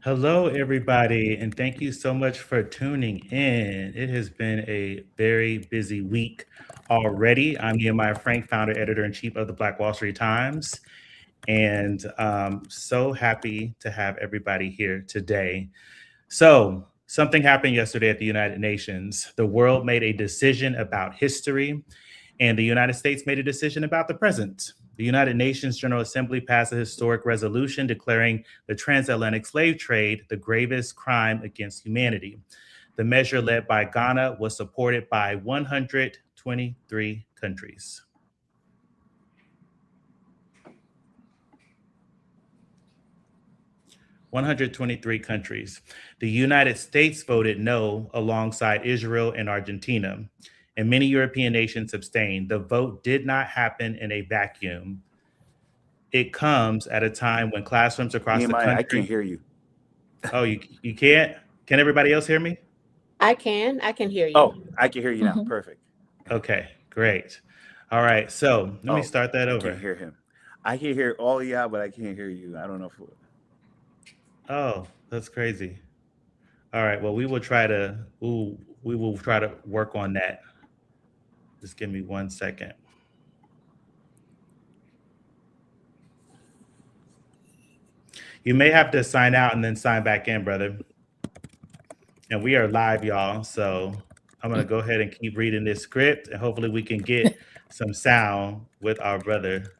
Hello, everybody, and thank you so much for tuning in. It has been a very busy week already. I'm Nehemiah Frank, founder, editor-in-chief of the Black Wall Street Times, and so happy to have everybody here today. So, something happened yesterday at the United Nations. The world made a decision about history, and the United States made a decision about the present. The United Nations General Assembly passed a historic resolution declaring the transatlantic slave trade the gravest crime against humanity. The measure, led by Ghana, was supported by 123 countries. The United States voted no alongside Israel and Argentina, and many European nations abstained. The vote did not happen in a vacuum. It comes at a time when classrooms across the country... I can't hear you. Oh, you can't? Can everybody else hear me? I can hear you. Oh, I can hear you now. Perfect. Okay, great. All right, so let me start that over. I can't hear him. I can hear all of y'all, but I can't hear you. I don't know if... Oh, that's crazy. All right, well, we will try to work on that. Just give me 1 second. You may have to sign out and then sign back in, brother. And we are live, y'all. So I'm going to go ahead and keep reading this script, and hopefully we can get some sound with our brother.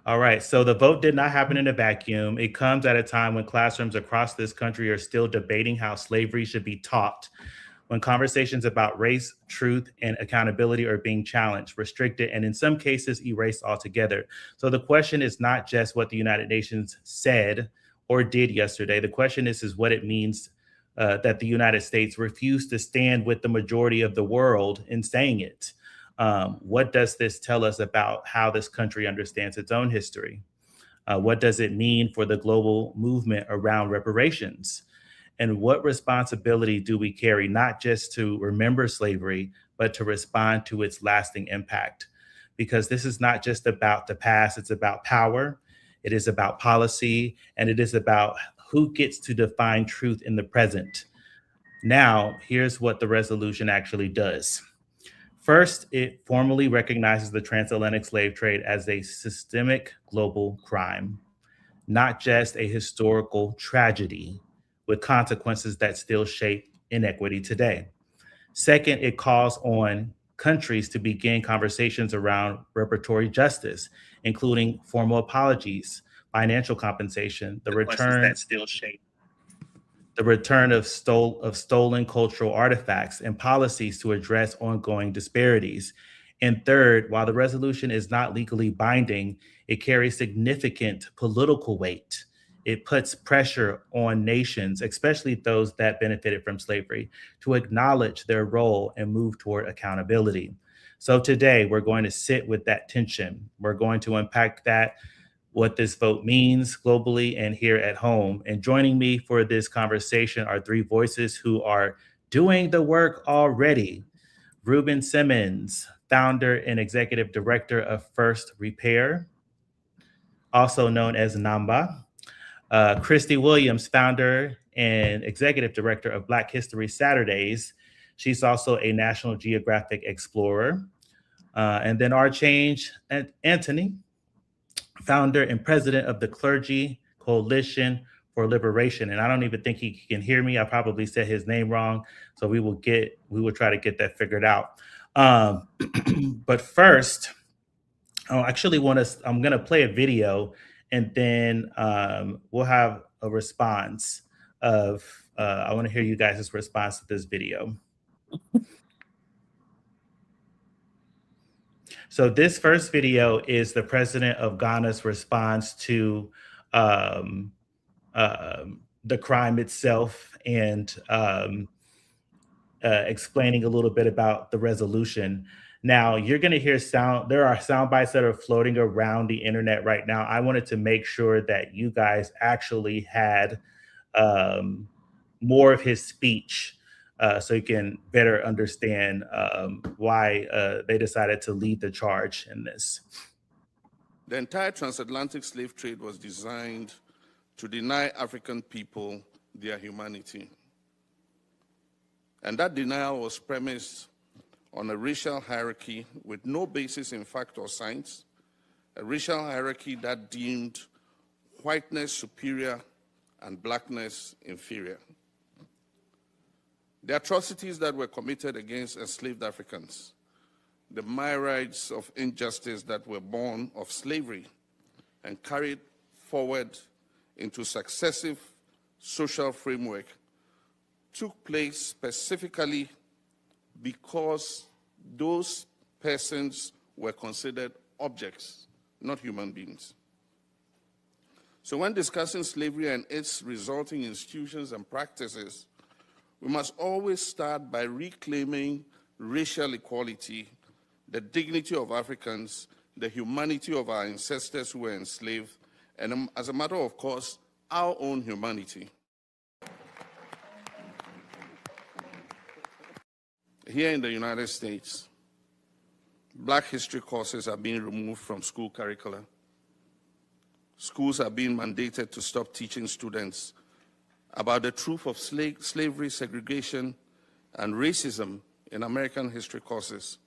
All right, so the vote did not happen in a vacuum. It comes at a time when classrooms across this country are still debating how slavery should be taught, when conversations about race, truth, and accountability are being challenged, restricted, and in some cases erased altogether. So the question is not just what the United Nations said or did yesterday. The question is what it means that the United States refused to stand with the majority of the world in saying it. What does this tell us about how this country understands its own history? What does it mean for the global movement around reparations? And what responsibility do we carry, not just to remember slavery, but to respond to its lasting impact? Because this is not just about the past, it's about power, it is about policy, and it is about who gets to define truth in the present. Now, here's what the resolution actually does. First, it formally recognizes the transatlantic slave trade as a systemic global crime, not just a historical tragedy with consequences that still shape inequity today. Second, it calls on countries to begin conversations around reparatory justice, including formal apologies, financial compensation, the return of stolen cultural artifacts, and policies to address ongoing disparities. And third, while the resolution is not legally binding, it carries significant political weight. It puts pressure on nations, especially those that benefited from slavery, to acknowledge their role and move toward accountability. So today, we're going to sit with that tension. We're going to unpack that, what this vote means globally and here at home. And joining me for this conversation are three voices who are doing the work already. Ruben Simmons, founder and executive director of FirstRepair, also known as NAMBA. Kristi Williams, founder and executive director of Black History Saturdays. She's also a National Geographic explorer. And then our Change Anthony, founder and president of the Clergy Coalition for liberation. And I don't even think he can hear me. I probably said his name wrong. So we will try to get that figured out. But first, I'm going to play a video, and then we'll have a response of, I want to hear you guys' response to this video. So this first video is the president of Ghana's response to the crime itself, and explaining a little bit about the resolution. Now, you're going to hear there are sound bites that are floating around the internet right now. I wanted to make sure that you guys actually had more of his speech, so you can better understand why they decided to lead the charge in this. The entire transatlantic slave trade was designed to deny African people their humanity. And that denial was premised on a racial hierarchy with no basis in fact or science, a racial hierarchy that deemed whiteness superior and blackness inferior. The atrocities that were committed against enslaved Africans, the myriads of injustice that were born of slavery and carried forward into successive social framework, took place specifically because those persons were considered objects, not human beings. So when discussing slavery and its resulting institutions and practices, we must always start by reclaiming racial equality, the dignity of Africans, the humanity of our ancestors who were enslaved, and as a matter of course, our own humanity. Here in the United States, Black history courses are being removed from school curricula. Schools are being mandated to stop teaching students about the truth of slavery, segregation, and racism in American history courses.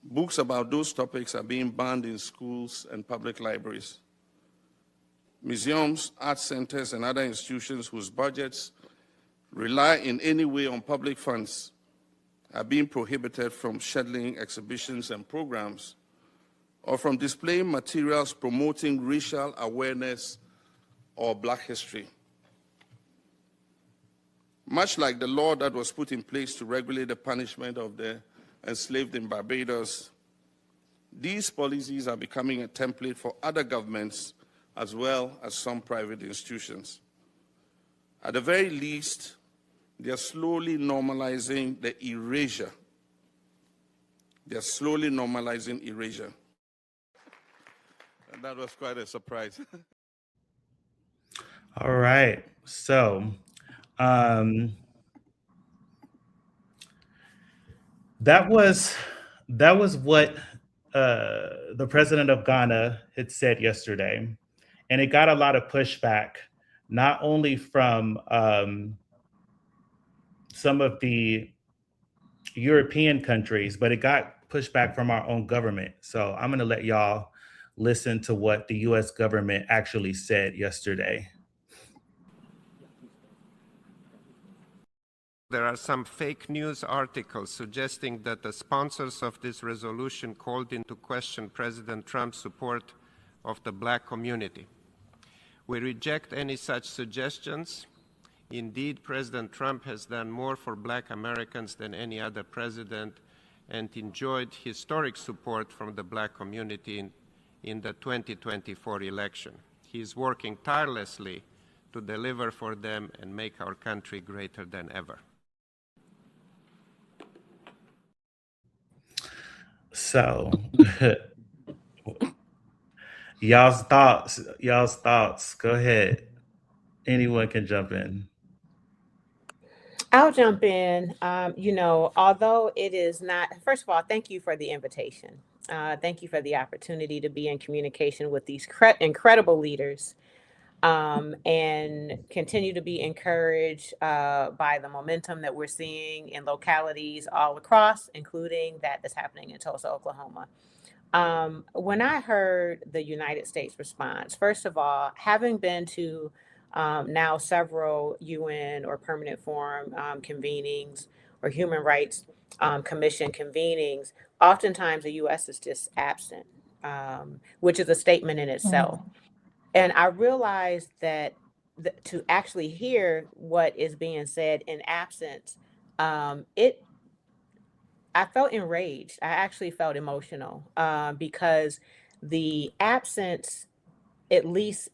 Books about those topics are being banned in schools and public libraries. Museums, art centers, and other institutions whose budgets rely in any way on public funds are being prohibited from scheduling exhibitions and programs or from displaying materials promoting racial awareness or Black history. Much like the law that was put in place to regulate the punishment of the enslaved in Barbados, these policies are becoming a template for other governments as well as some private institutions. At the very least, they are slowly normalizing the erasure. They are slowly normalizing erasure. And that was quite a surprise. All right. So, that was what the president of Ghana had said yesterday, and it got a lot of pushback, not only from some of the European countries, but it got pushback from our own government. So I'm going to let y'all listen to what the U.S. government actually said yesterday. There are some fake news articles suggesting that the sponsors of this resolution called into question President Trump's support of the Black community. We reject any such suggestions. Indeed, President Trump has done more for Black Americans than any other president and enjoyed historic support from the Black community in the 2024 election. He is working tirelessly to deliver for them and make our country greater than ever. So, y'all's thoughts. Go ahead. Anyone can jump in. I'll jump in. Although it is not, first of all, thank you for the invitation. Thank you for the opportunity to be in communication with these incredible leaders, and continue to be encouraged by the momentum that we're seeing in localities all across, including that's happening in Tulsa, Oklahoma. When I heard the United States response, first of all, having been to now several UN or Permanent Forum convenings or human rights commission convenings, oftentimes the U.S. is just absent, which is a statement in itself. And I realized that to actually hear what is being said in absence, I felt enraged. I actually felt emotional because the absence at least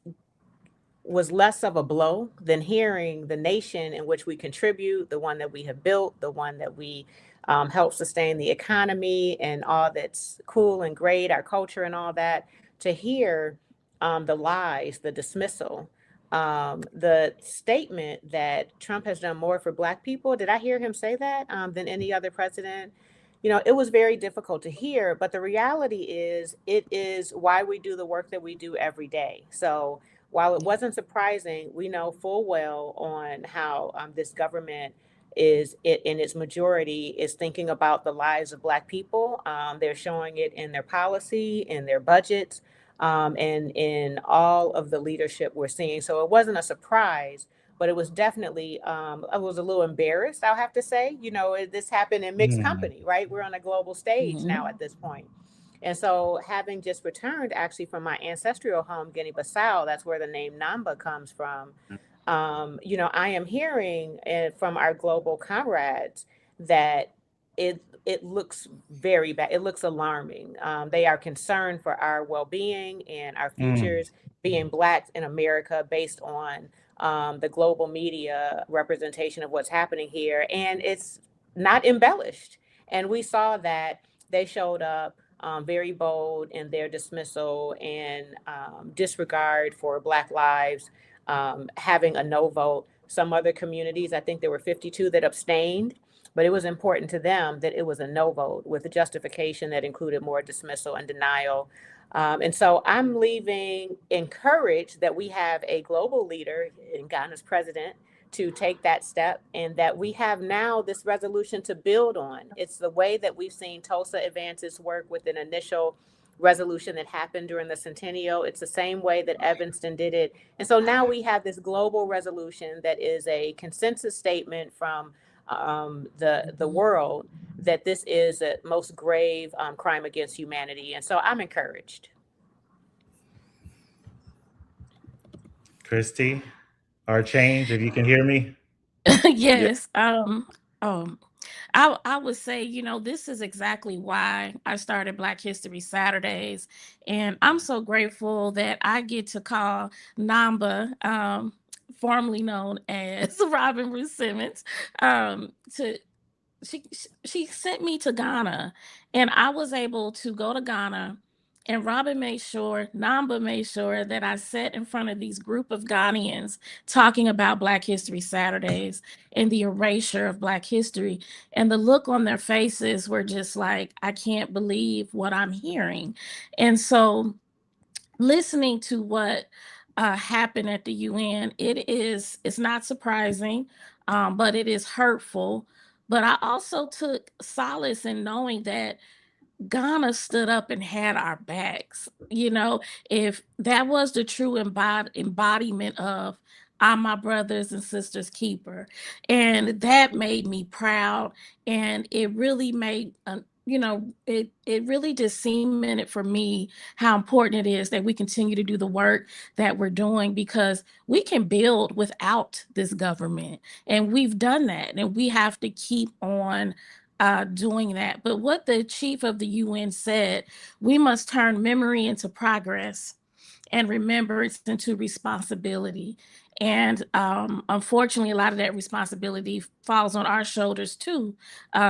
was less of a blow than hearing the nation in which we contribute, the one that we have built, the one that we help sustain the economy and all that's cool and great, our culture and all that, to hear the lies, the dismissal, the statement that Trump has done more for Black people. Did I hear him say that than any other president? You know, it was very difficult to hear, but the reality is it is why we do the work that we do every day. So while it wasn't surprising, we know full well on how this government is in its majority is thinking about the lives of Black people. They're showing it in their policy, in their budgets, and in all of the leadership we're seeing. So it wasn't a surprise, but it was definitely, I was a little embarrassed, I'll have to say. You know, this happened in mixed company, right? We're on a global stage now at this point. And so having just returned actually from my ancestral home, Guinea-Bissau, that's where the name Namba comes from. You know, I am hearing from our global comrades that it looks very bad. It looks alarming. They are concerned for our well-being and our futures being Black in America based on the global media representation of what's happening here. And it's not embellished. And we saw that they showed up very bold in their dismissal and disregard for Black lives, having a no vote. Some other communities, I think there were 52 that abstained, but it was important to them that it was a no vote with a justification that included more dismissal and denial. And so I'm leaving encouraged that we have a global leader in Ghana's president to take that step, and that we have now this resolution to build on. It's the way that we've seen Tulsa Advances work with an initial resolution that happened during the centennial. It's the same way that Evanston did it. And so now we have this global resolution that is a consensus statement from the world that this is the most grave crime against humanity. And so I'm encouraged. Kristi, our change, if you can hear me. Yes. I would say, you know, this is exactly why I started Black History Saturdays. And I'm so grateful that I get to call Namba, formerly known as Robin Ruth Simmons, she sent me to Ghana, and I was able to go to Ghana, and Namba made sure that I sat in front of these group of Ghanaians talking about Black History Saturdays and the erasure of Black history. And the look on their faces were just like, I can't believe what I'm hearing. And so listening to what happened at the UN, it's not surprising, but it is hurtful. But I also took solace in knowing that Ghana stood up and had our backs. You know, if that was the true embodiment of I'm my brothers and sisters keeper. And that made me proud. And it really made, it really just cemented for me how important it is that we continue to do the work that we're doing, because we can build without this government. And we've done that. And we have to keep on doing that. But what the chief of the UN said, we must turn memory into progress and remembrance into responsibility. And unfortunately, a lot of that responsibility falls on our shoulders too.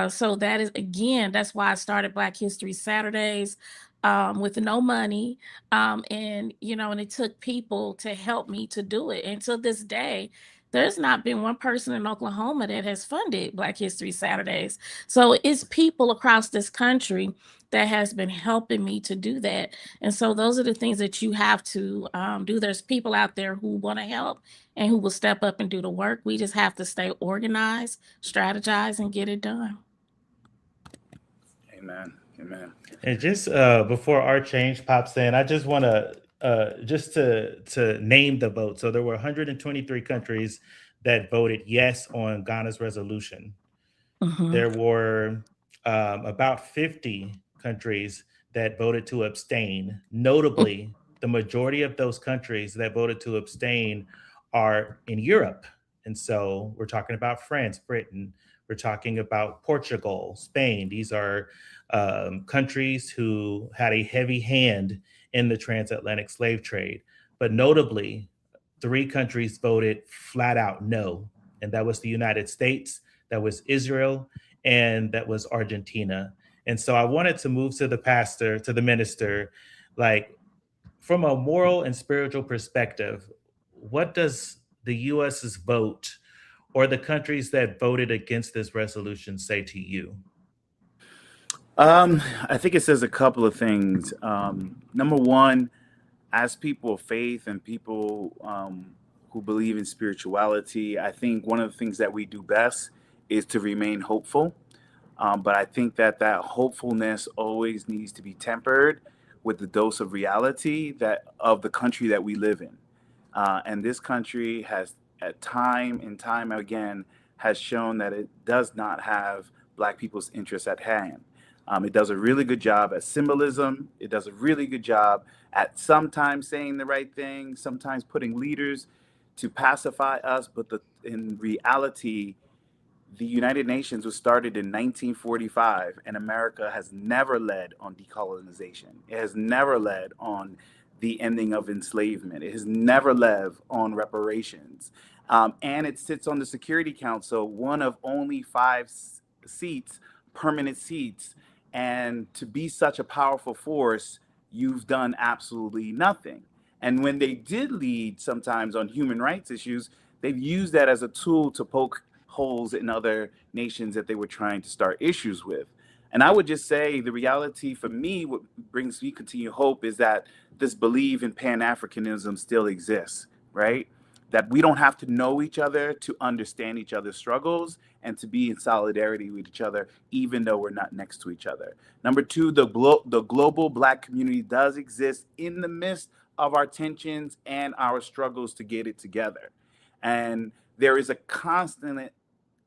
So that is, again, that's why I started Black History Saturdays with no money. And it took people to help me to do it. And to this day, there's not been one person in Oklahoma that has funded Black History Saturdays. So it's people across this country that has been helping me to do that. And so those are the things that you have to do. There's people out there who want to help and who will step up and do the work. We just have to stay organized, strategize, and get it done. Amen. Amen. And just before our change pops in, I just want to just to name the vote. So there were 123 countries that voted yes on Ghana's resolution. There were about 50 countries that voted to abstain. Notably, the majority of those countries that voted to abstain are in Europe. And so we're talking about France, Britain, we're talking about Portugal, Spain. These are countries who had a heavy hand in the transatlantic slave trade. But notably, 3 countries voted flat out no. And that was the United States, that was Israel, and that was Argentina. And so I wanted to move to the minister, like from a moral and spiritual perspective, what does the US's vote or the countries that voted against this resolution say to you? I think it says a couple of things. Number one, as people of faith and people who believe in spirituality, I think one of the things that we do best is to remain hopeful. But I think that hopefulness always needs to be tempered with the dose of reality that of the country that we live in. And this country has, at time and time again, has shown that it does not have Black people's interests at hand. It does a really good job at symbolism. It does a really good job at sometimes saying the right thing, sometimes putting leaders to pacify us. But in reality, the United Nations was started in 1945, and America has never led on decolonization. It has never led on the ending of enslavement. It has never led on reparations. And it sits on the Security Council, one of only 5 seats, permanent seats. And to be such a powerful force, you've done absolutely nothing. And when they did lead sometimes on human rights issues, they've used that as a tool to poke holes in other nations that they were trying to start issues with. And I would just say the reality for me, what brings me continued hope, is that this belief in Pan-Africanism still exists, right? That we don't have to know each other to understand each other's struggles and to be in solidarity with each other, even though we're not next to each other. Number two, the global Black community does exist in the midst of our tensions and our struggles to get it together. And there is a constant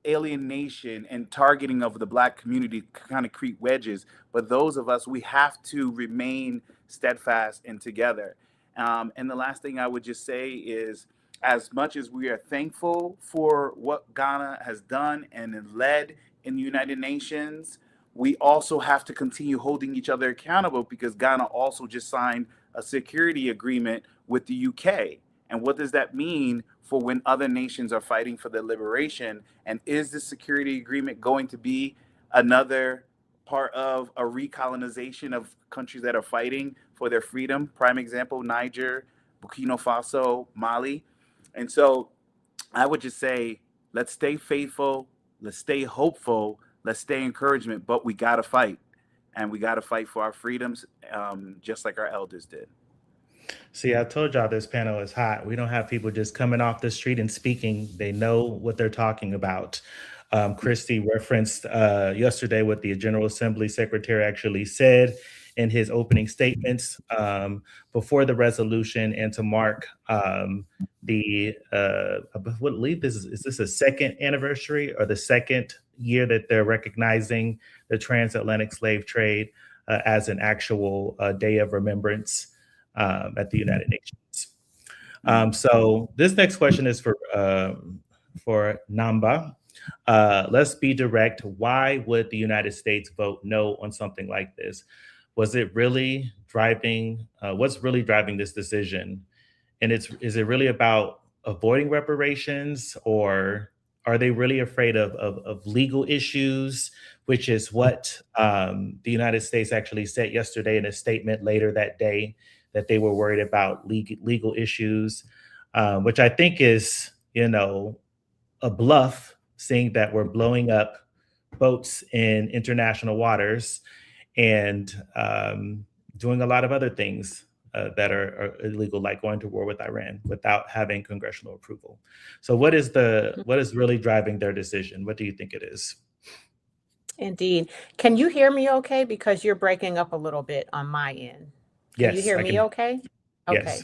alienation and targeting of the Black community to kind of create wedges. But those of us, we have to remain steadfast and together. And the last thing I would just say is, as much as we are thankful for what Ghana has done and led in the United Nations, we also have to continue holding each other accountable, because Ghana also just signed a security agreement with the UK. And what does that mean for when other nations are fighting for their liberation? And is this security agreement going to be another part of a recolonization of countries that are fighting for their freedom? Prime example, Niger, Burkina Faso, Mali. And so I would just say, let's stay faithful, let's stay hopeful, let's stay encouragement, but we got to fight. And we got to fight for our freedoms, just like our elders did. See, I told y'all this panel is hot. We don't have people just coming off the street and speaking. They know what they're talking about. Kristi referenced yesterday what the General Assembly Secretary actually said in his opening statements before the resolution, and to mark I believe is this a second anniversary or the second year that they're recognizing the transatlantic slave trade as an actual day of remembrance at the United Nations. So this next question is for Namba. Let's be direct. Why would the United States vote no on something like this? Was it really driving? What's really driving this decision? And is it really about avoiding reparations, or are they really afraid of legal issues, which is what the United States actually said yesterday in a statement later that day, that they were worried about legal issues, which I think is, a bluff, seeing that we're blowing up boats in international waters and doing a lot of other things that are illegal, like going to war with Iran without having congressional approval. So what is really driving their decision? What do you think it is? Indeed. Can you hear me okay? Because you're breaking up a little bit on my end. Can you hear me okay? Okay.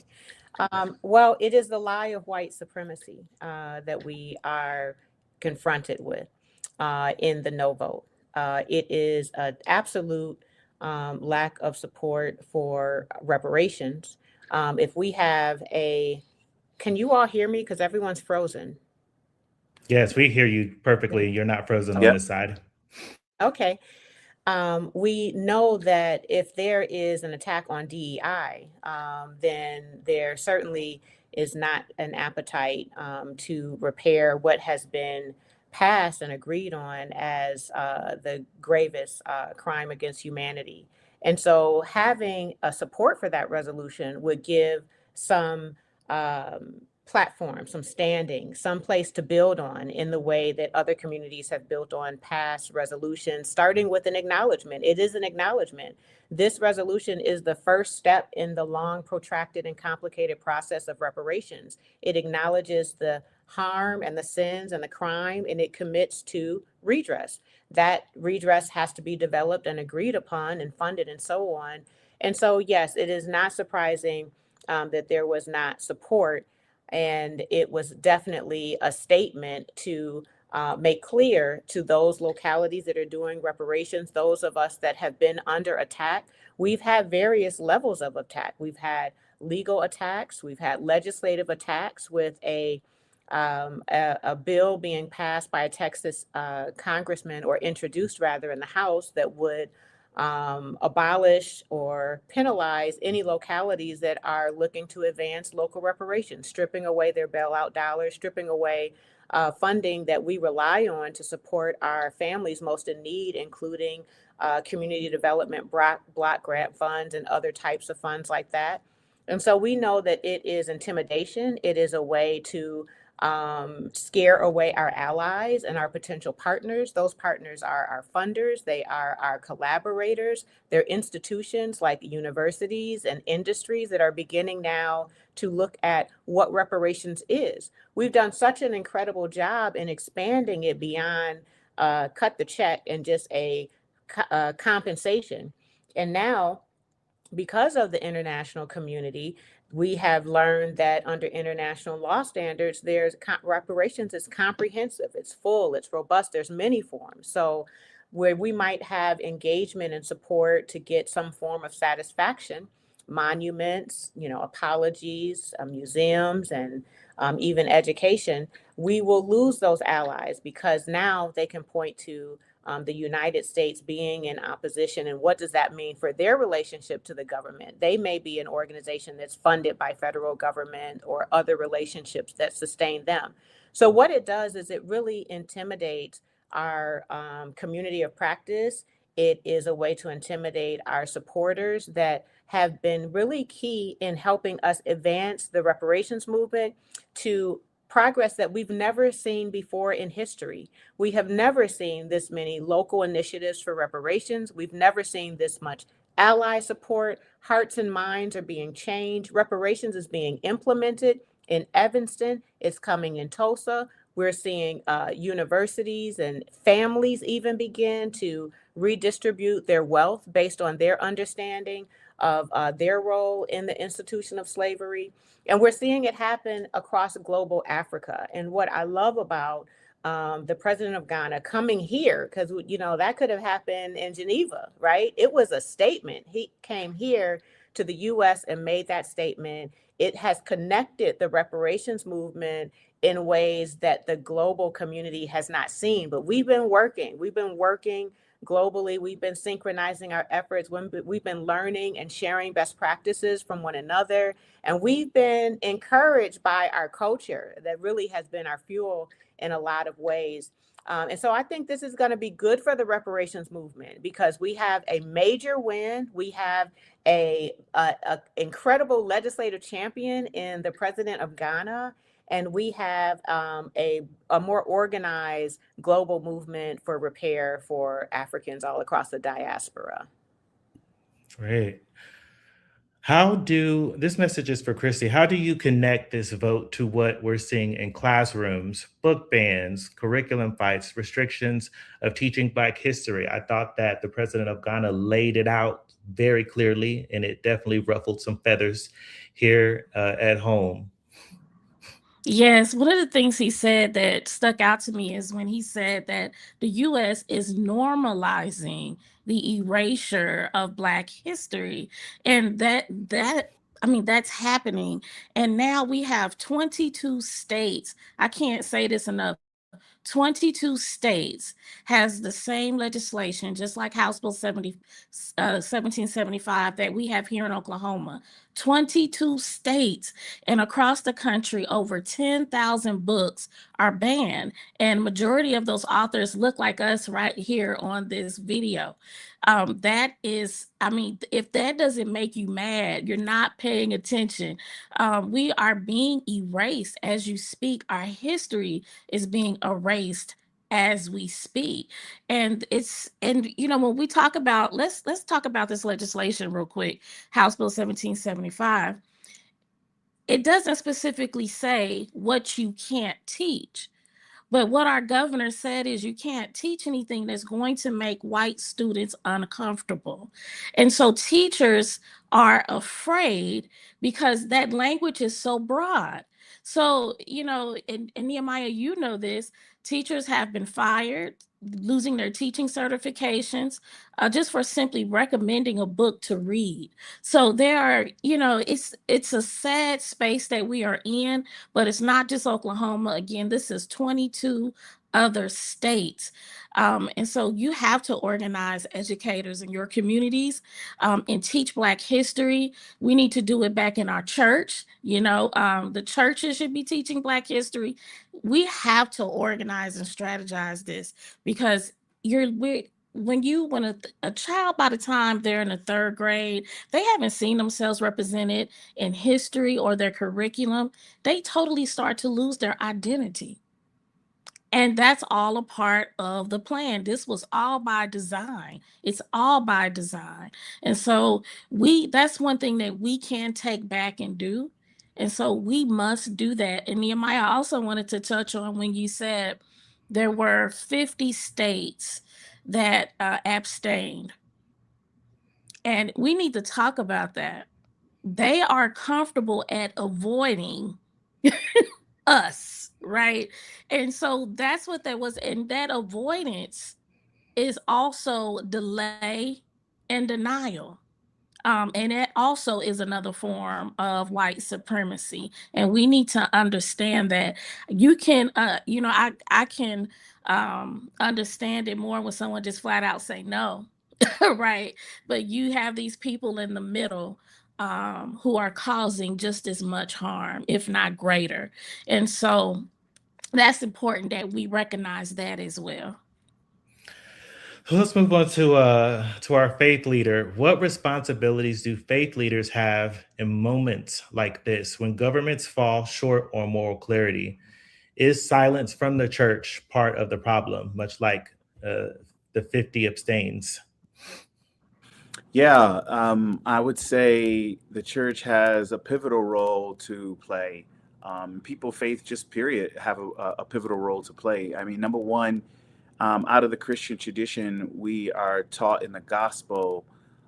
Yes. Well, it is the lie of white supremacy that we are confronted with in the no vote. It is an absolute lack of support for reparations. If we have can you all hear me? Because everyone's frozen. Yes, we hear you perfectly. You're not frozen on Yep. this side. Okay. We know that if there is an attack on DEI, then there certainly is not an appetite to repair what has been passed and agreed on as the gravest crime against humanity. And so having a support for that resolution would give some platform, some standing, some place to build on in the way that other communities have built on past resolutions, starting with an acknowledgement. It is an acknowledgement. This resolution is the first step in the long, protracted, and complicated process of reparations. It acknowledges the harm and the sins and the crime, and it commits to redress. That redress has to be developed and agreed upon and funded and so on. And so, yes, it is not surprising that there was not support. And it was definitely a statement to make clear to those localities that are doing reparations, those of us that have been under attack. We've had various levels of attack. We've had legal attacks. We've had legislative attacks with a bill being passed by a Texas congressman, or introduced rather in the House, that would abolish or penalize any localities that are looking to advance local reparations, stripping away their bailout dollars, stripping away funding that we rely on to support our families most in need, including community development block grant funds and other types of funds like that. And so we know that it is intimidation. It is a way to scare away our allies and our potential partners. Those partners are our funders. They are our collaborators. They're institutions like universities and industries that are beginning now to look at what reparations is. We've done such an incredible job in expanding it beyond cut the check and just a compensation. And now, because of the international community, we have learned that under international law standards, there's reparations is comprehensive, it's full, it's robust, there's many forms. So where we might have engagement and support to get some form of satisfaction, monuments, apologies, museums, and even education, we will lose those allies because now they can point to the United States being in opposition. And what does that mean for their relationship to the government? They may be an organization that's funded by federal government or other relationships that sustain them. So what it does is it really intimidates our community of practice. It is a way to intimidate our supporters that have been really key in helping us advance the reparations movement to progress that we've never seen before in history. We have never seen this many local initiatives for reparations. We've never seen this much ally support. Hearts and minds are being changed. Reparations is being implemented in Evanston. It's coming in Tulsa. We're seeing universities and families even begin to redistribute their wealth based on their understanding of their role in the institution of slavery. And we're seeing it happen across global Africa. And what I love about the president of Ghana coming here, because, that could have happened in Geneva, right? It was a statement. He came here to the US and made that statement. It has connected the reparations movement in ways that the global community has not seen. But we've been working globally. We've been synchronizing our efforts. We've been learning and sharing best practices from one another. And we've been encouraged by our culture that really has been our fuel in a lot of ways. And so I think this is going to be good for the reparations movement because we have a major win. We have a incredible legislative champion in the president of Ghana. And we have a more organized global movement for repair for Africans all across the diaspora. Great. This message is for Kristi. How do you connect this vote to what we're seeing in classrooms, book bans, curriculum fights, restrictions of teaching Black history? I thought that the president of Ghana laid it out very clearly, and it definitely ruffled some feathers here at home. Yes, one of the things he said that stuck out to me is when he said that the US is normalizing the erasure of Black history. And that's happening. And now we have 22 states. I can't say this enough. 22 states has the same legislation, just like House Bill 1775 that we have here in Oklahoma. 22 states, and across the country, over 10,000 books are banned. And majority of those authors look like us right here on this video. That is, if that doesn't make you mad, you're not paying attention. We are being erased as you speak. Our history is being erased as we speak. And when we talk about, let's talk about this legislation real quick. House Bill 1775, it doesn't specifically say what you can't teach. But what our governor said is you can't teach anything that's going to make white students uncomfortable. And so teachers are afraid because that language is so broad. So, and Nehemiah, you know this, teachers have been fired, losing their teaching certifications, just for simply recommending a book to read. So there are, it's a sad space that we are in, but it's not just Oklahoma. Again, this is 22 other states. And so you have to organize educators in your communities and teach Black history. We need to do it back in our church. The churches should be teaching Black history. We have to organize and strategize this because when a child, by the time they're in the third grade, they haven't seen themselves represented in history or their curriculum, they totally start to lose their identity. And that's all a part of the plan. This was all by design. It's all by design. And so that's one thing that we can take back and do. And so we must do that. And Nehemiah, I also wanted to touch on when you said there were 50 states that abstained. And we need to talk about that. They are comfortable at avoiding us, right? And so that's what that was. And that avoidance is also delay and denial. And it also is another form of white supremacy. And we need to understand that you can, I can understand it more when someone just flat out say no, right? But you have these people in the middle who are causing just as much harm, if not greater. And so that's important that we recognize that as well. Let's move on to our faith leader. What responsibilities do faith leaders have in moments like this when governments fall short on moral clarity? Is silence from the church part of the problem, much like the 50 abstains? Yeah, I would say the church has a pivotal role to play. People, faith, just period, have a pivotal role to play. I mean, number one, out of the Christian tradition, we are taught in the gospel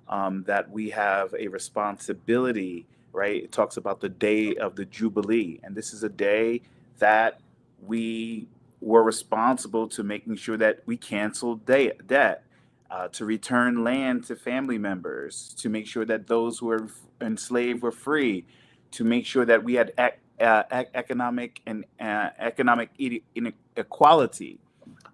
that we have a responsibility, right? It talks about the day of the Jubilee. And this is a day that we were responsible to making sure that we canceled debt, to return land to family members, to make sure that those who were enslaved were free, to make sure that we had economic inequality.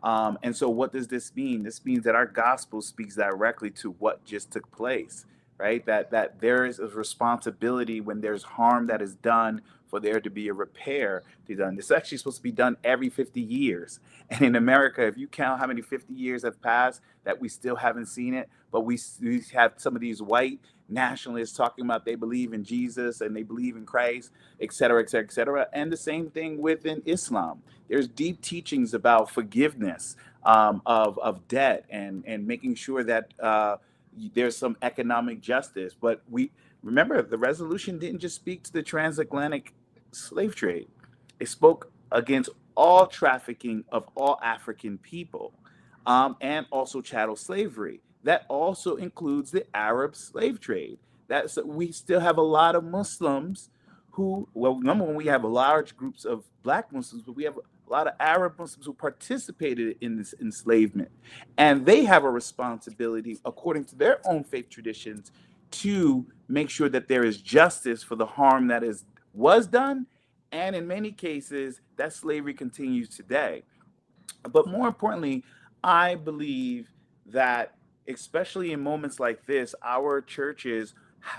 And so what does this mean? This means that our gospel speaks directly to what just took place, right? That there is a responsibility when there's harm that is done for there to be a repair to be done. This is actually supposed to be done every 50 years. And in America, if you count how many 50 years have passed that we still haven't seen it, but we have some of these white nationalists talking about they believe in Jesus and they believe in Christ, et cetera, et cetera, et cetera. And the same thing within Islam. There's deep teachings about forgiveness of debt and making sure that there's some economic justice. But we remember the resolution didn't just speak to the transatlantic slave trade. It spoke against all trafficking of all African people, and also chattel slavery. That also includes the Arab slave trade. That's we still have a lot of Muslims who, well, number one, we have large groups of Black Muslims, but we have a lot of Arab Muslims who participated in this enslavement, and they have a responsibility, according to their own faith traditions, to make sure that there is justice for the harm that was done, and in many cases, that slavery continues today. But more importantly, I believe that, especially in moments like this, our churches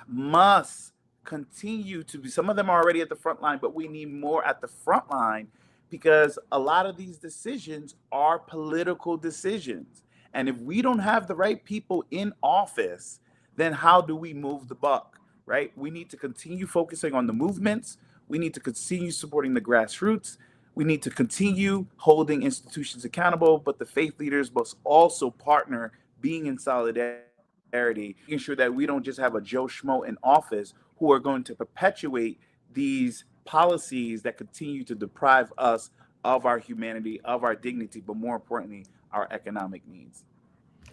must continue to be, some of them are already at the front line, but we need more at the front line, because a lot of these decisions are political decisions. And if we don't have the right people in office, then how do we move the buck, right? We need to continue focusing on the movements. We need to continue supporting the grassroots. We need to continue holding institutions accountable, but the faith leaders must also partner, being in solidarity, making sure that we don't just have a Joe Schmo in office who are going to perpetuate these policies that continue to deprive us of our humanity, of our dignity, but more importantly, our economic needs.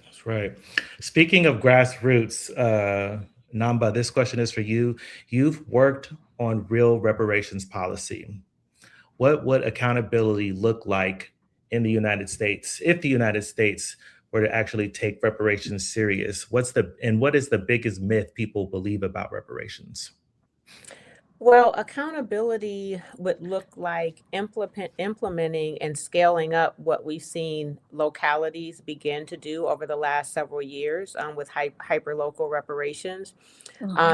That's right. Speaking of grassroots, Namba, this question is for you. You've worked on real reparations policy. What would accountability look like in the United States if the United States were to actually take reparations serious? What is the biggest myth people believe about reparations? Well, accountability would look like implementing and scaling up what we've seen localities begin to do over the last several years, with hyperlocal reparations.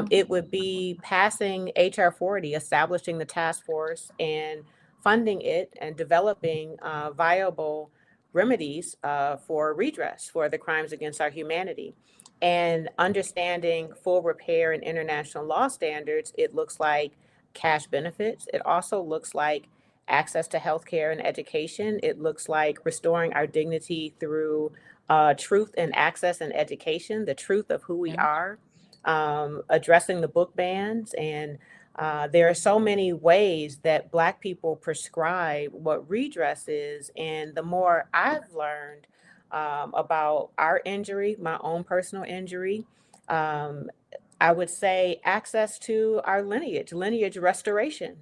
It would be passing HR 40, establishing the task force and funding it and developing viable remedies for redress for the crimes against our humanity. And understanding full repair and international law standards, it looks like cash benefits. It also looks like access to healthcare and education. It looks like restoring our dignity through truth and access and education, the truth of who we are, addressing the book bans. And there are so many ways that Black people prescribe what redress is. And the more I've learned about our injury, my own personal injury, I would say access to our lineage restoration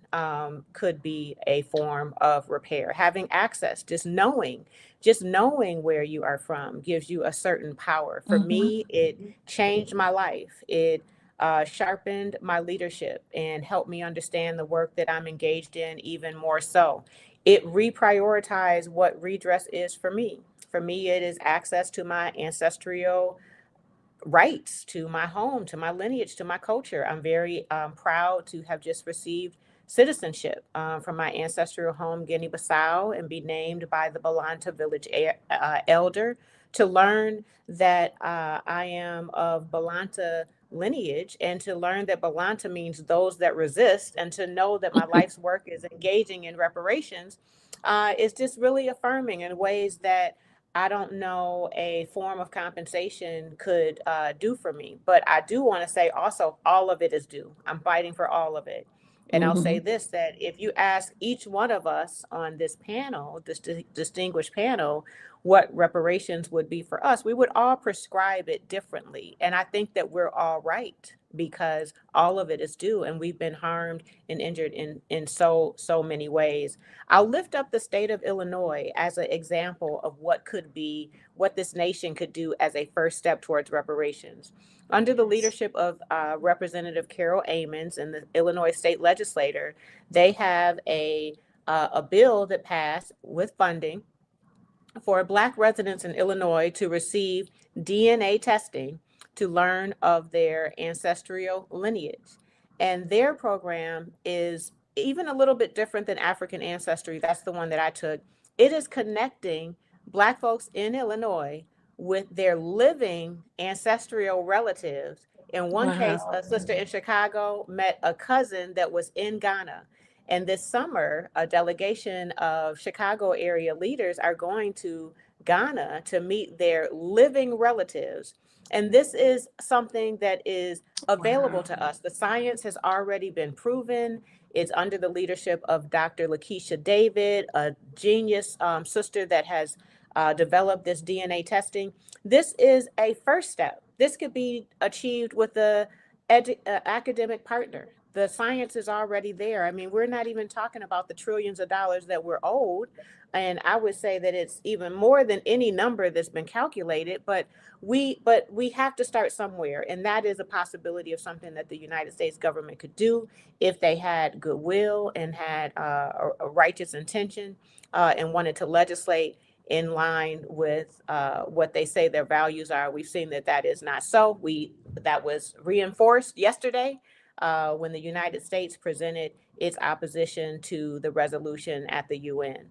could be a form of repair. Having access, just knowing where you are from gives you a certain power. For me, it changed my life. It sharpened my leadership and helped me understand the work that I'm engaged in even more so. It reprioritized what redress is for me. For me, it is access to my ancestral rights, to my home, to my lineage, to my culture. I'm very proud to have just received citizenship from my ancestral home, Guinea-Bissau, and be named by the Balanta village elder, to learn that I am of Balanta lineage, and to learn that Balanta means those that resist, and to know that my life's work is engaging in reparations is just really affirming in ways that I don't know a form of compensation could do for me. But I do want to say also, all of it is due. I'm fighting for all of it. And I'll say this, that if you ask each one of us on this panel, this distinguished panel, what reparations would be for us, we would all prescribe it differently. And I think that we're all right, because all of it is due, and we've been harmed and injured in so many ways. I'll lift up the state of Illinois as an example of what this nation could do as a first step towards reparations. Under the leadership of Representative Carol Amons and the Illinois state legislature, they have a bill that passed with funding for Black residents in Illinois to receive DNA testing to learn of their ancestral lineage. And their program is even a little bit different than African ancestry. That's the one that I took. It is connecting Black folks in Illinois with their living ancestral relatives. In one case, a sister in Chicago met a cousin that was in Ghana. And this summer, a delegation of Chicago area leaders are going to Ghana to meet their living relatives And this is something that is available to us. The science has already been proven. It's under the leadership of Dr. Lakeisha David, a genius sister that has developed this DNA testing. This is a first step. This could be achieved with a academic partner. The science is already there. I mean, we're not even talking about the trillions of dollars that we're owed. And I would say that it's even more than any number that's been calculated, but we have to start somewhere. And that is a possibility of something that the United States government could do if they had goodwill and had a righteous intention and wanted to legislate in line with what they say their values are. We've seen that that is not so. That was reinforced yesterday when the United States presented its opposition to the resolution at the UN.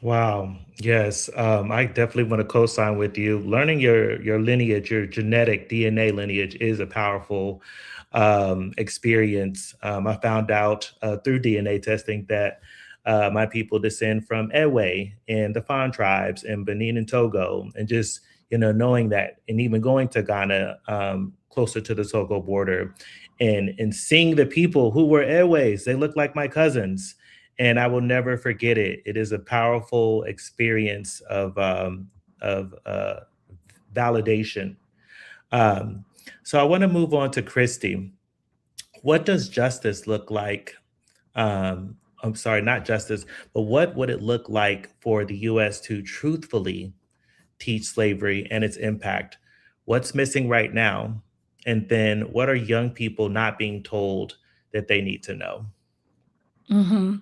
Wow. Yes. I definitely want to co-sign with you. Learning your lineage, your genetic DNA lineage is a powerful experience. I found out through DNA testing that my people descend from Ewe and the Fan tribes in Benin and Togo, and just, knowing that, and even going to Ghana, closer to the Togo border, and seeing the people who were Ewes, they look like my cousins, and I will never forget it. It is a powerful experience of validation. So I want to move on to Kristi. What does justice look like? I'm sorry, not justice, but what would it look like for the U.S. to truthfully teach slavery and its impact? What's missing right now? And then what are young people not being told that they need to know? Mm-hmm.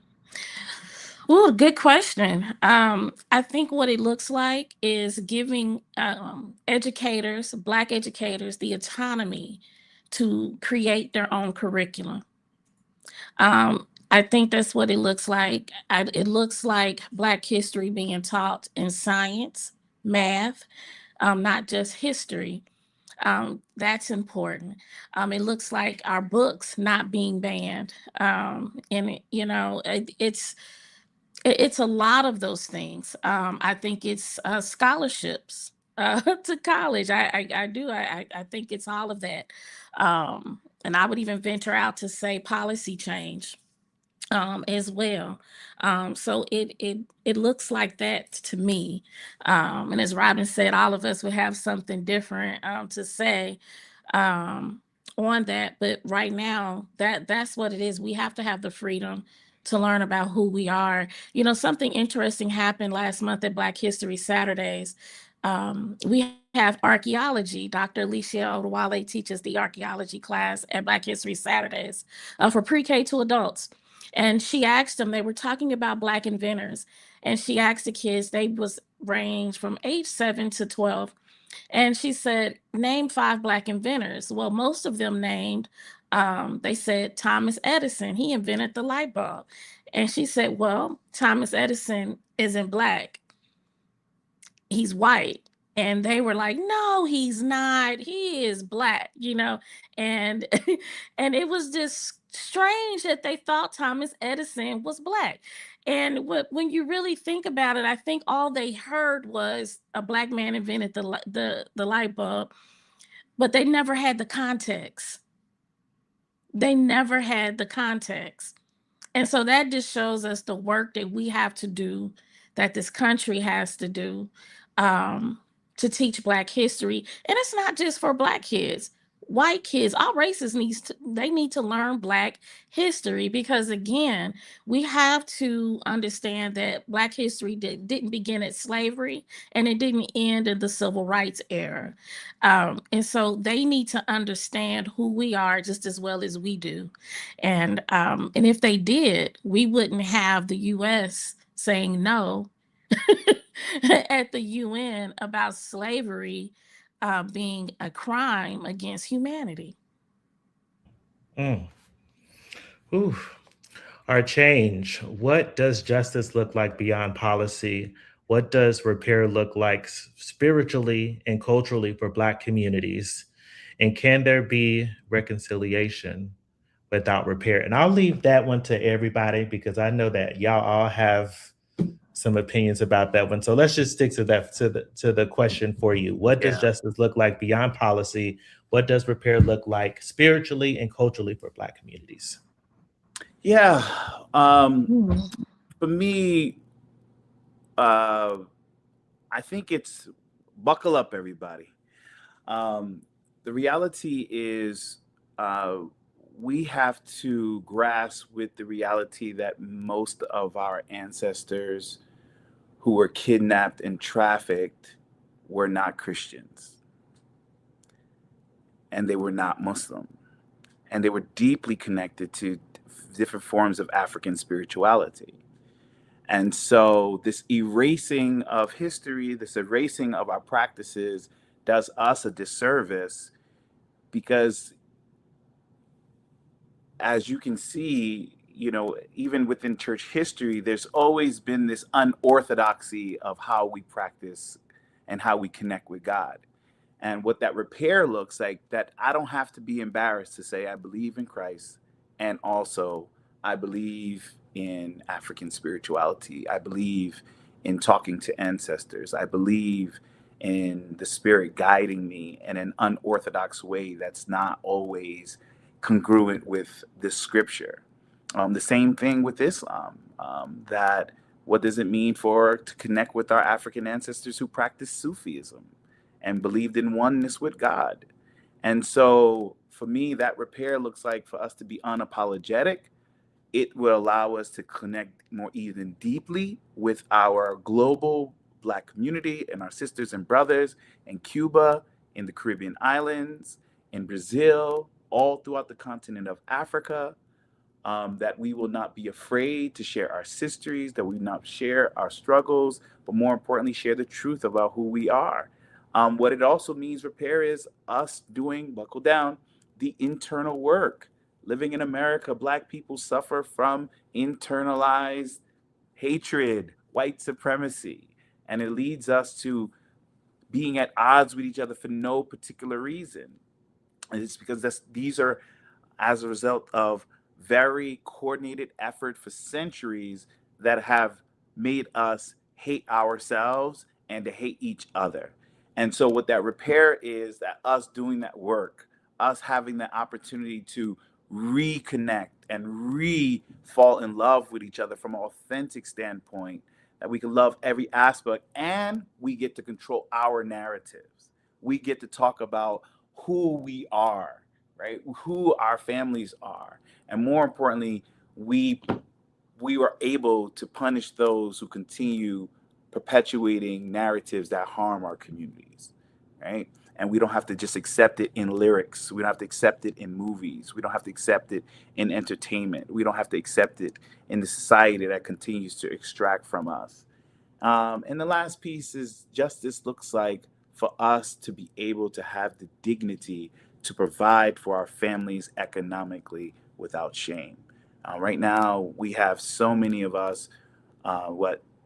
Oh, good question. I think what it looks like is giving educators, Black educators, the autonomy to create their own curriculum. I think that's what it looks like. It looks like Black history being taught in science, math, not just history. That's important. It looks like our books not being banned. It's a lot of those things. I think it's scholarships to college. I think it's all of that. And I would even venture out to say policy change as well. So it looks like that to me. And as Robin said, all of us would have something different to say on that. But right now, that's what it is. We have to have the freedom to learn about who we are. Something interesting happened last month at Black History Saturdays. We have archaeology. Dr. Alicia Odewale teaches the archaeology class at Black History Saturdays for pre-K to adults. And she asked them, they were talking about Black inventors. And she asked the kids, they was ranged from age 7 to 12. And she said, name 5 Black inventors. Well, most of them named, they said Thomas Edison, he invented the light bulb. And she said, well, Thomas Edison isn't Black, he's white. And they were like, no, he's not, he is Black, and and it was just strange that they thought Thomas Edison was Black. And when you really think about it, I think all they heard was a Black man invented the light bulb, but they never had the context. They never had the context. And so that just shows us the work that we have to do, that this country has to do, to teach Black history. And it's not just for Black kids. White kids, all races need to learn Black history, because again, we have to understand that Black history didn't begin at slavery, and it didn't end in the civil rights era. And so they need to understand who we are just as well as we do. And if they did, we wouldn't have the US saying no at the UN about slavery being a crime against humanity. Ooh. Our change. What does justice look like beyond policy? What does repair look like spiritually and culturally for Black communities? And can there be reconciliation without repair? And I'll leave that one to everybody, because I know that y'all all have some opinions about that one. So let's just stick to that, to the question for you. What does justice look like beyond policy? What does repair look like spiritually and culturally for Black communities? Yeah. For me, I think it's buckle up, everybody. The reality is we have to grasp with the reality that most of our ancestors who were kidnapped and trafficked were not Christians. And they were not Muslim. And they were deeply connected to different forms of African spirituality. And so this erasing of history, this erasing of our practices does us a disservice, because as you can see, even within church history, there's always been this unorthodoxy of how we practice and how we connect with God. And what that repair looks like, that I don't have to be embarrassed to say I believe in Christ, and also I believe in African spirituality. I believe in talking to ancestors. I believe in the Spirit guiding me in an unorthodox way that's not always congruent with the scripture. The same thing with Islam. That what does it mean to connect with our African ancestors who practiced Sufism and believed in oneness with God? And so for me, that repair looks like for us to be unapologetic. It will allow us to connect more even deeply with our global Black community and our sisters and brothers in Cuba, in the Caribbean islands, in Brazil, all throughout the continent of Africa. That we will not be afraid to share our histories, that we will not share our struggles, but more importantly, share the truth about who we are. What it also means, repair, is us doing, buckle down, the internal work. Living in America, Black people suffer from internalized hatred, white supremacy, and it leads us to being at odds with each other for no particular reason. And it's because these are as a result of very coordinated effort for centuries that have made us hate ourselves and to hate each other. And so what that repair is, that us doing that work, us having the opportunity to reconnect and fall in love with each other from an authentic standpoint, that we can love every aspect, and we get to control our narratives. We get to talk about who we are, right? Who our families are. And more importantly, we were able to punish those who continue perpetuating narratives that harm our communities, right? And we don't have to just accept it in lyrics. We don't have to accept it in movies. We don't have to accept it in entertainment. We don't have to accept it in the society that continues to extract from us. And the last piece is justice looks like for us to be able to have the dignity to provide for our families economically without shame. Right now, we have so many of us,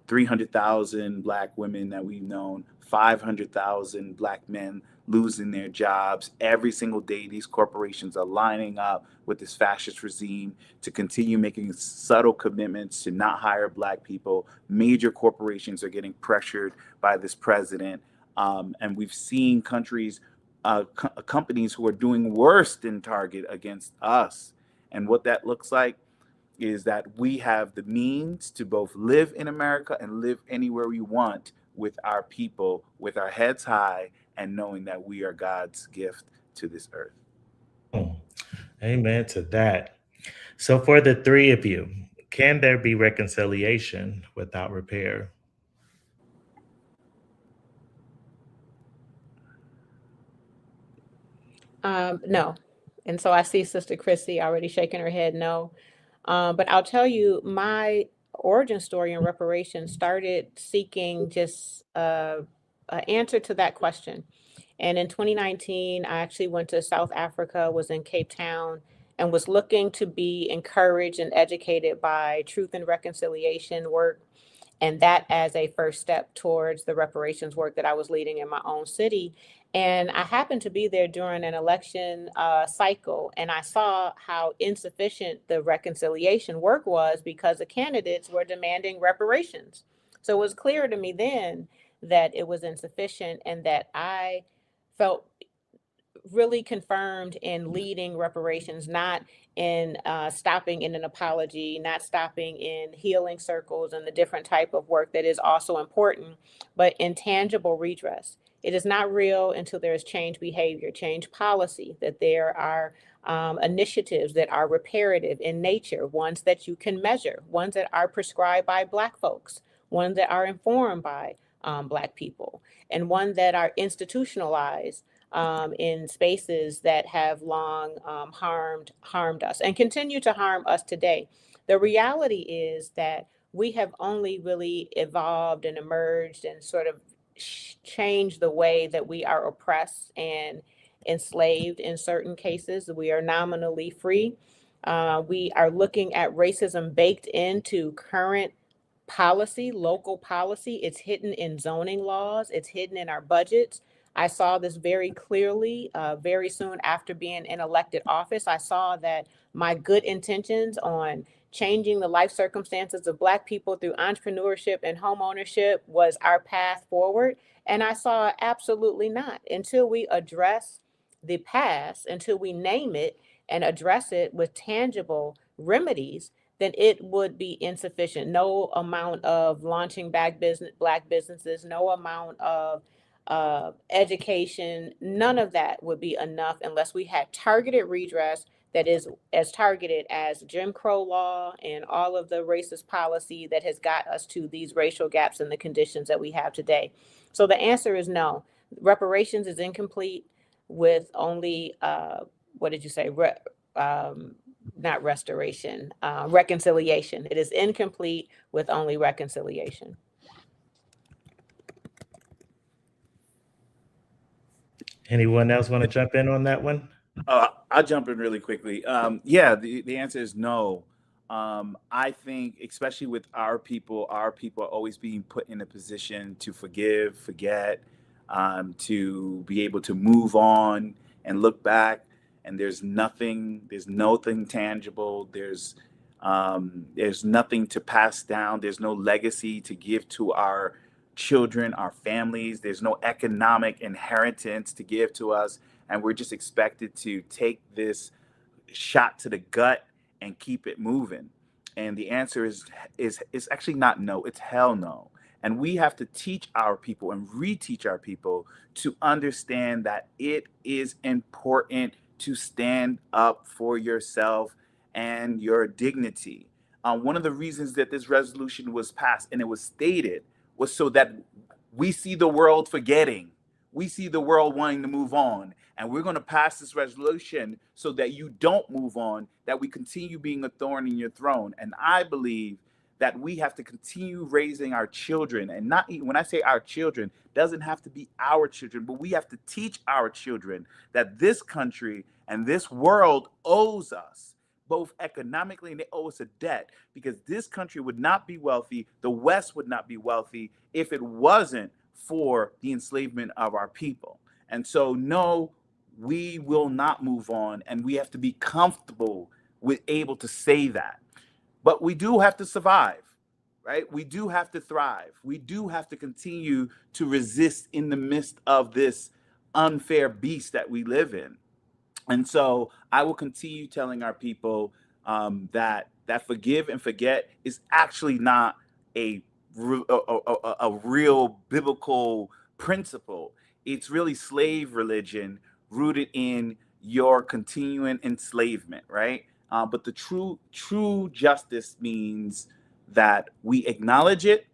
300,000 Black women that we've known, 500,000 Black men losing their jobs. Every single day, these corporations are lining up with this fascist regime to continue making subtle commitments to not hire Black people. Major corporations are getting pressured by this president. And we've seen companies who are doing worse than Target against us. And what that looks like is that we have the means to both live in America and live anywhere we want with our people, with our heads high, and knowing that we are God's gift to this earth. Amen to that. So for the three of you, can there be reconciliation without repair? No. And so I see Sister Kristi already shaking her head no. But I'll tell you, my origin story in reparations started seeking just an answer to that question. And in 2019, I actually went to South Africa, was in Cape Town, and was looking to be encouraged and educated by truth and reconciliation work. And that as a first step towards the reparations work that I was leading in my own city. And I happened to be there during an election cycle, and I saw how insufficient the reconciliation work was because the candidates were demanding reparations. So it was clear to me then that it was insufficient, and that I felt really confirmed in leading reparations, not in stopping in an apology, not stopping in healing circles and the different type of work that is also important, but in tangible redress. It is not real until there is change behavior, change policy, that there are initiatives that are reparative in nature, ones that you can measure, ones that are prescribed by Black folks, ones that are informed by Black people, and one that are institutionalized in spaces that have long harmed us and continue to harm us today. The reality is that we have only really evolved and emerged and sort of changed the way that we are oppressed and enslaved in certain cases. We are nominally free. We are looking at racism baked into current policy, local policy. It's hidden in zoning laws, it's hidden in our budgets. I saw this very clearly very soon after being in elected office. I saw that my good intentions on changing the life circumstances of Black people through entrepreneurship and homeownership was our path forward. And I saw absolutely not. Until we address the past, until we name it and address it with tangible remedies, then it would be insufficient. No amount of launching Black businesses, no amount of education, none of that would be enough unless we had targeted redress that is as targeted as Jim Crow law and all of the racist policy that has got us to these racial gaps and the conditions that we have today. So the answer is no. Reparations is incomplete with only, what did you say? Not restoration, reconciliation. It is incomplete with only reconciliation. Anyone else want to jump in on that one? I'll jump in really quickly. Yeah, the answer is no. I think, especially with our people are always being put in a position to forgive, forget, to be able to move on and look back. And there's nothing tangible. There's nothing to pass down. There's no legacy to give to our children, our families. There's no economic inheritance to give to us. And we're just expected to take this shot to the gut and keep it moving. And the answer is actually not no, it's hell no. And we have to teach our people and reteach our people to understand that it is important to stand up for yourself and your dignity. One of the reasons that this resolution was passed and it was stated was so that we see the world forgetting. We see the world wanting to move on. And we're going to pass this resolution so that you don't move on, that we continue being a thorn in your throne. And I believe that we have to continue raising our children. And not when I say our children, doesn't have to be our children, but we have to teach our children that this country and this world owes us, both economically and they owe us a debt, because this country would not be wealthy, the West would not be wealthy if it wasn't for the enslavement of our people. And so, no, we will not move on, and we have to be comfortable with able to say that. But we do have to survive, right? We do have to thrive. We do have to continue to resist in the midst of this unfair beast that we live in. And so I will continue telling our people that forgive and forget is actually not a real biblical principle. It's really slave religion rooted in your continuing enslavement, right? But the true justice means that we acknowledge it,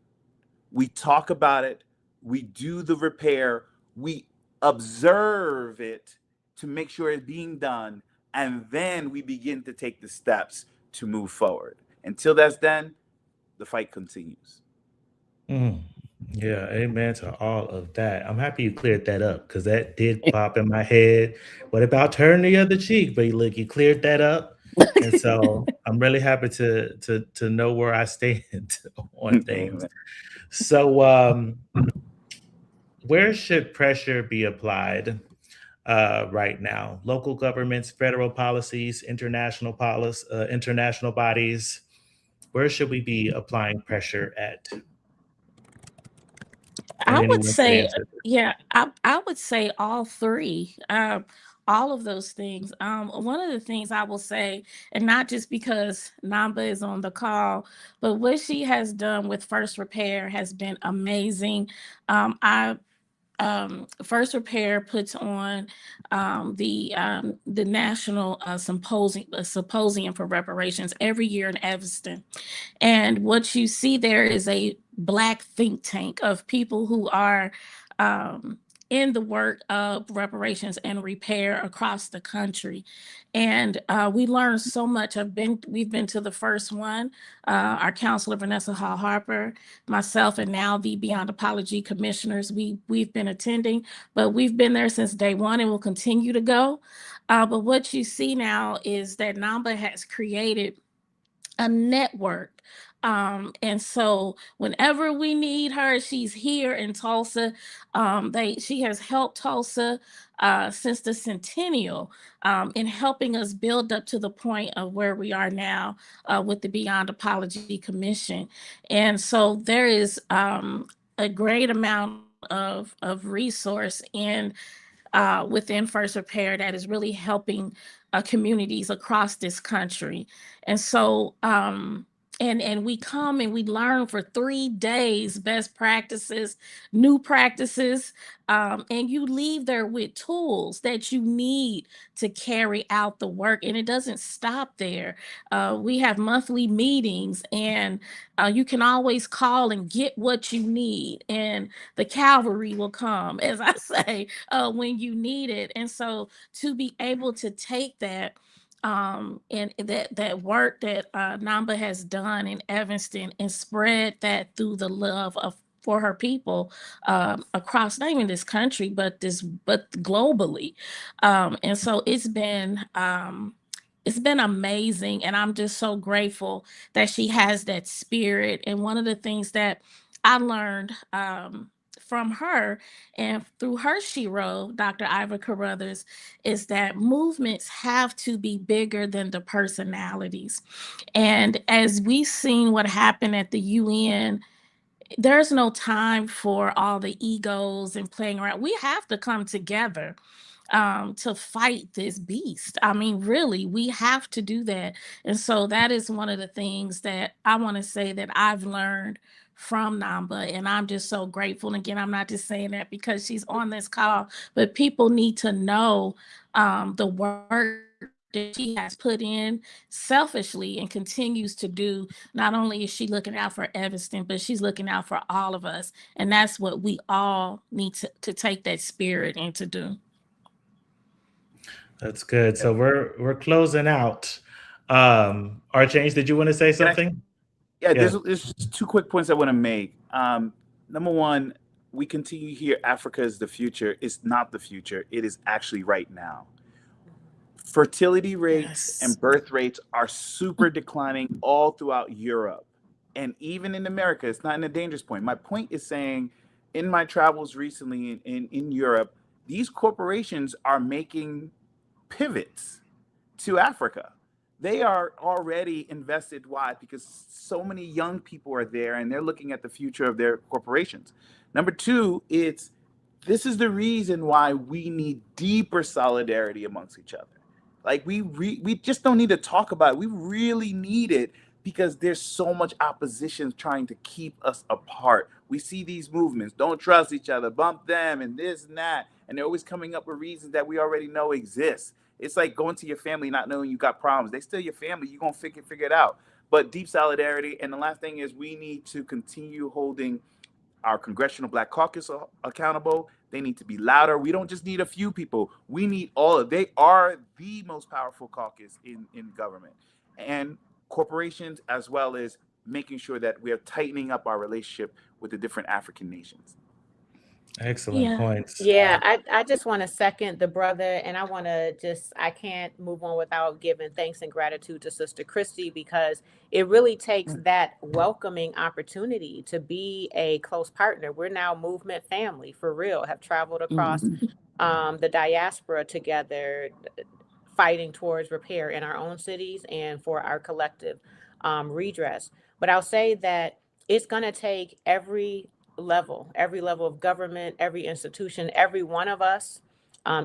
we talk about it, we do the repair, we observe it to make sure it's being done, and then we begin to take the steps to move forward. Until that's done, the fight continues. Yeah, amen to all of that. I'm happy you cleared that up because that did pop in my head. What about turn the other cheek? But look, you cleared that up. And so I'm really happy to know where I stand on things. So where should pressure be applied right now? Local governments, federal policies, international bodies. Where should we be applying pressure at? I would anyone could say, answer. yeah, I would say all three, all of those things. One of the things I will say, and not just because Namba is on the call, but what she has done with First Repair has been amazing. I First Repair puts on the national symposium for reparations every year in Evanston. And what you see there is a Black think tank of people who are um, in the work of reparations and repair across the country. And we learned so much. We've been to the first one. Our counselor Vanessa Hall Harper, myself, and now the Beyond Apology commissioners. We've been attending, but we've been there since day one, and will continue to go. But what you see now is that NAMBA has created a network. And so whenever we need her, she's here in Tulsa. She has helped Tulsa since the centennial in helping us build up to the point of where we are now with the Beyond Apology Commission. And so there is a great amount of resource within First Repair that is really helping communities across this country. And so, and we come and we learn for 3 days best practices, new practices, and you leave there with tools that you need to carry out the work. And it doesn't stop there. We have monthly meetings, and you can always call and get what you need, and the cavalry will come, as I say, when you need it. And so to be able to take that and that work that Namba has done in Evanston and spread that through the love of for her people across not even this country but globally, and so it's been amazing, and I'm just so grateful that she has that spirit. And one of the things that I learned from her and through her shero, Dr. Ivor Carruthers, is that movements have to be bigger than the personalities. And as we've seen what happened at the UN, there's no time for all the egos and playing around. We have to come together to fight this beast. I mean, really, we have to do that. And so that is one of the things that I want to say that I've learned from Namba. And I'm just so grateful. And again, I'm not just saying that because she's on this call, but people need to know the work that she has put in selfishly and continues to do. Not only is she looking out for Evanston, but she's looking out for all of us. And that's what we all need to take that spirit and to do. That's good. So we're closing out. Archange, did you want to say something? There's 2 quick points I want to make. Number one, we continue here. Africa is the future. It's not the future. It is actually right now. Fertility rates and birth rates are super declining all throughout Europe, and even in America. It's not in a dangerous point. My point is saying, in my travels recently in Europe, these corporations are making pivots to Africa. They are already invested. Why? Because so many young people are there and they're looking at the future of their corporations. Number two, this is the reason why we need deeper solidarity amongst each other. Like we just don't need to talk about it. We really need it because there's so much opposition trying to keep us apart. We see these movements, don't trust each other, bump them, and this and that. And they're always coming up with reasons that we already know exist. It's like going to your family not knowing you got problems. They still your family. You're going to figure it out. But deep solidarity. And the last thing is we need to continue holding our Congressional Black Caucus accountable. They need to be louder. We don't just need a few people. We need all of them. They are the most powerful caucus in government. And corporations, as well as making sure that we are tightening up our relationship with the different African nations. Excellent points. Yeah, I just want to second the brother, and I can't move on without giving thanks and gratitude to Sister Kristi, because it really takes that welcoming opportunity to be a close partner. We're now movement family, for real, have traveled across the diaspora together, fighting towards repair in our own cities and for our collective redress. But I'll say that it's going to take every level of government, every institution, every one of us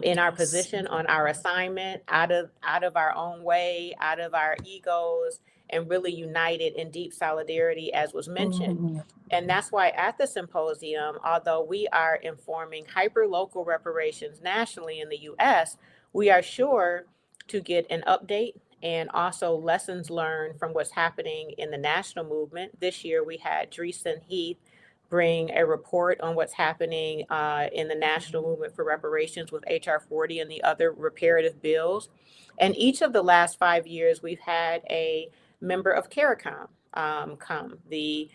in our position, on our assignment, out of our own way, out of our egos, and really united in deep solidarity, as was mentioned. And that's why at the symposium, although we are informing hyper-local reparations nationally in the U.S., we are sure to get an update and also lessons learned from what's happening in the national movement. This year, we had Dreesen Heath bring a report on what's happening in the national movement for reparations with HR 40 and the other reparative bills. And each of the last 5 years, we've had a member of CARICOM come, the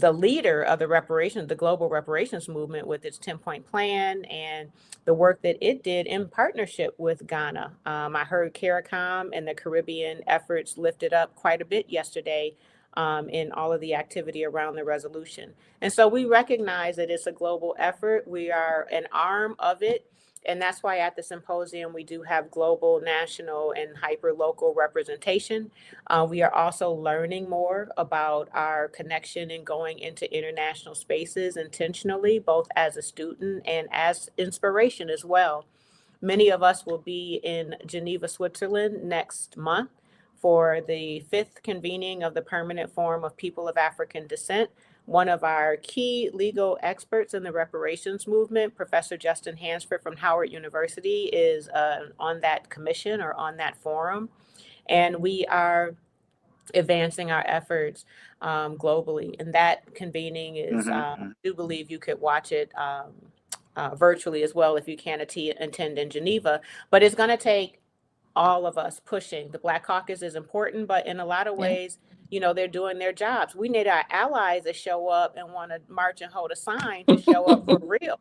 leader of the global reparations movement, with its 10-point plan and the work that it did in partnership with Ghana. I heard CARICOM and the Caribbean efforts lifted up quite a bit yesterday in all of the activity around the resolution. And so we recognize that it's a global effort. We are an arm of it. And that's why at the symposium, we do have global, national, and hyper-local representation. We are also learning more about our connection and going into international spaces intentionally, both as a student and as inspiration as well. Many of us will be in Geneva, Switzerland next month for the 5th convening of the Permanent Forum of People of African Descent. One of our key legal experts in the reparations movement, Professor Justin Hansford from Howard University, is on that commission or on that forum. And we are advancing our efforts globally. And that convening is, I do believe you could watch it virtually as well if you can attend in Geneva. But it's going to take all of us pushing. The Black Caucus is important, but in a lot of ways, they're doing their jobs. We need our allies to show up and want to march and hold a sign to show up for real,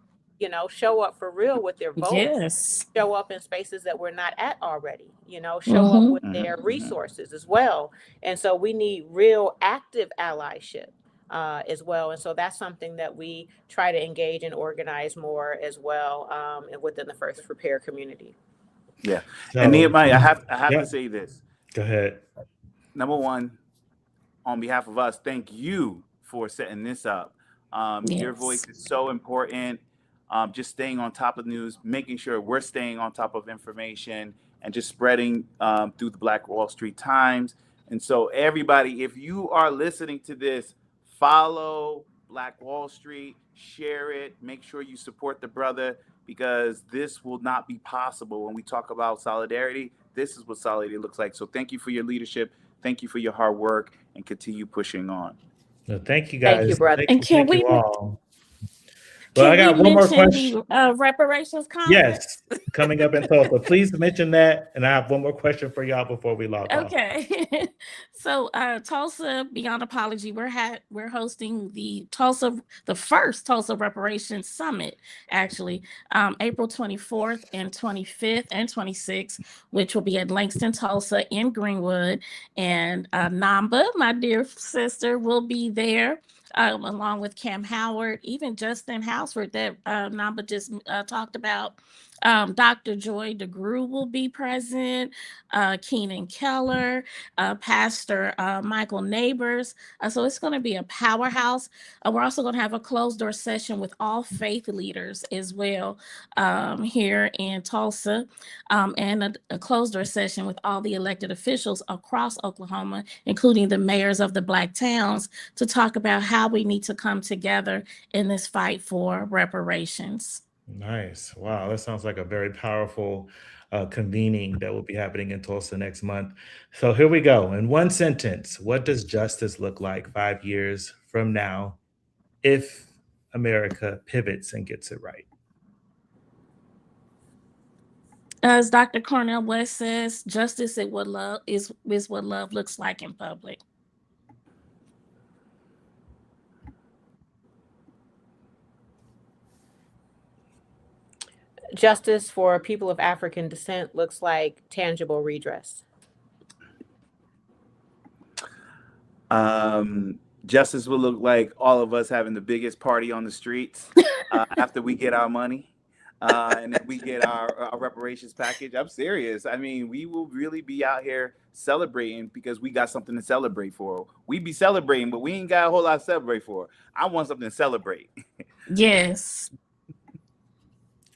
show up for real with their votes. Yes. Show up in spaces that we're not at already, show up with their resources as well. And so we need real active allyship as well. And so that's something that we try to engage and organize more as well within the FirstRepair community. Yeah. So, and Nehemiah, I have to say this. Go ahead. Number one, on behalf of us, thank you for setting this up. Your voice is so important. Just staying on top of the news, making sure we're staying on top of information, and just spreading through the Black Wall Street Times. And so everybody, if you are listening to this, follow Black Wall Street, share it, make sure you support the brother, because this will not be possible when we talk about solidarity. This is what solidarity looks like. So thank you for your leadership. Thank you for your hard work, and continue pushing on. No, thank you, guys. Thank you, brother. Thank you all. Well, I got one more question. The reparations conference? Yes, coming up in Tulsa. Please mention that, and I have one more question for y'all before we log off. Okay. So Tulsa, beyond apology, we're hosting the first Tulsa Reparations Summit, actually, April 24th and 25th and 26th, which will be at Langston, Tulsa in Greenwood. And Namba, my dear sister, will be there. Along with Cam Howard, even Justin Houseford that Namba just talked about. Dr. Joy DeGrew will be present, Keenan Keller, Pastor Michael Neighbors. So it's going to be a powerhouse. We're also going to have a closed door session with all faith leaders as well here in Tulsa, and a closed door session with all the elected officials across Oklahoma, including the mayors of the Black towns, to talk about how we need to come together in this fight for reparations. Nice. Wow. That sounds like a very powerful convening that will be happening in Tulsa next month. So here we go. In one sentence, what does justice look like 5 years from now if America pivots and gets it right? As Dr. Cornell West says, justice is what love looks like in public. Justice for people of African descent looks like tangible redress. Justice will look like all of us having the biggest party on the streets after we get our money. and then we get our reparations package. I'm serious. I mean, we will really be out here celebrating because we got something to celebrate for. We be celebrating, but we ain't got a whole lot to celebrate for. I want something to celebrate. Yes.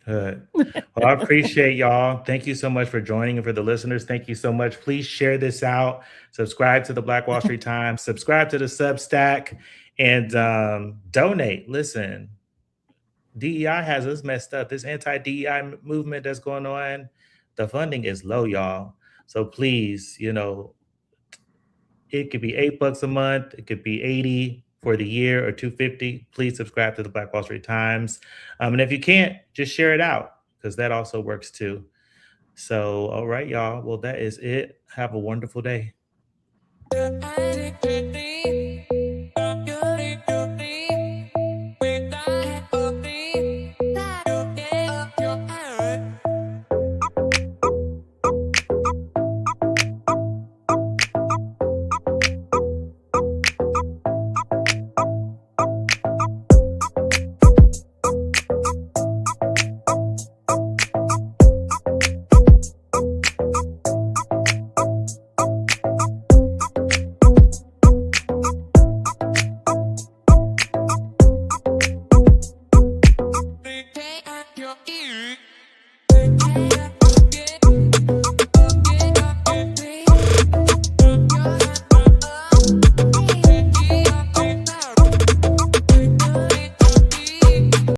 Good. Well, I appreciate y'all. Thank you so much for joining, and for the listeners, thank you so much. Please share this out. Subscribe to the Black Wall Street Times. Subscribe to the Substack, and donate. Listen, DEI has us messed up. This anti-DEI movement that's going on, the funding is low, y'all. So please, it could be $8 a month. It could be 80 for the year, or 250. Please subscribe to the Black Wall Street Times. And if you can't, just share it out, because that also works too. So, all right, y'all. Well, that is it. Have a wonderful day.